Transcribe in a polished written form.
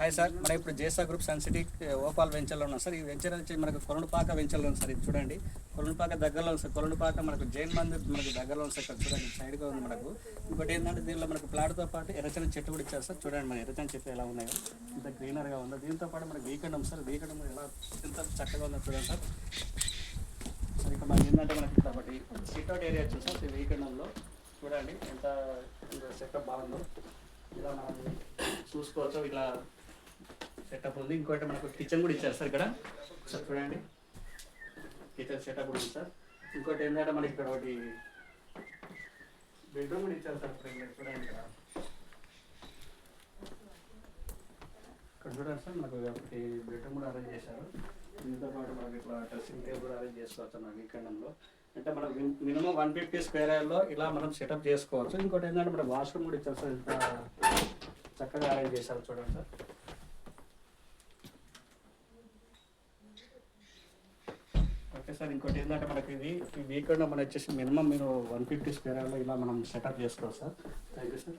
Hi sir, మన ఇప్పుడు జేసా group sun city ఓపాల్ వెంచర్లో ఉన్నాం సార్. ఈ వెంచర్ వచ్చి మనకు కొలనుపాక వెంచర్లో ఉంది సార్. ఇది చూడండి, కొలనుపాక దగ్గరలో ఉంది సార్. కొలనుపాక మనకు జైన్ మందిర్ మనకు దగ్గరలో ఉంది సార్. ఇక్కడ చూడండి, సైడ్గా ఉంది మనకు. ఇంకోటి ఏంటంటే దీనిలో మనకు ప్లాట్తో పాటు ఎర్రచన చెట్టు కూడా ఇచ్చారు సార్. చూడండి మన ఎర్రచన చెట్లు ఎలా ఉన్నాయో, ఇంత గ్రీనర్గా ఉందో. దీంతో పాటు మనకు వీకెండ్ ఉంది సార్. వీకెండ్ ఎలా ఎంత చక్కగా ఉందో చూడండి సార్. సార్ ఇక్కడ మనకి ఏంటంటే మనకి కాబట్టి సిట్అవుట్ ఏరియా వచ్చింది సార్. ఈ వీకెండ్లో చూడండి ఎంత సెటప్ బాగుందో. ఇలా మనం చూసుకోవచ్చు, ఇలా సెటప్ ఉంది. ఇంకోటి మనకు కిచెన్ కూడా ఇచ్చారు సార్ ఇక్కడ. సార్ చూడండి, కిచెన్ సెటప్ కూడా ఉంది సార్. ఇంకోటి ఏంటంటే మనకి ఇక్కడ ఒకటి బెడ్రూమ్ కూడా ఇచ్చారు సార్. చూడండి ఇక్కడ చూడండి సార్, మనకు ఒకటి బెడ్రూమ్ కూడా అరేంజ్ చేశారు. దీంతో పాటు మనకి ఇట్లా డ్రెస్సింగ్ టేబుల్ కూడా అరేంజ్ చేసుకోవచ్చు అన్న వీకెండ్లో. అంటే మనకు మినిమం 150 స్క్వేర్ యార్డ్లో ఇలా మనం సెటప్ చేసుకోవచ్చు. ఇంకోటి ఏంటంటే మనకు వాష్రూమ్ కూడా ఇచ్చారు సార్. ఇంత చక్కగా అరేంజ్ చేశారు చూడండి సార్. ఓకే సార్, ఇంకోటి ఏంటంటే మనకి ఈ వీకెండ్ మనం వచ్చేసి మినిమం మీరు 150 స్క్వేర్ యార్డ్లో ఇలా మనం సెటప్ చేసుకోవచ్చు సార్. Thank you sir.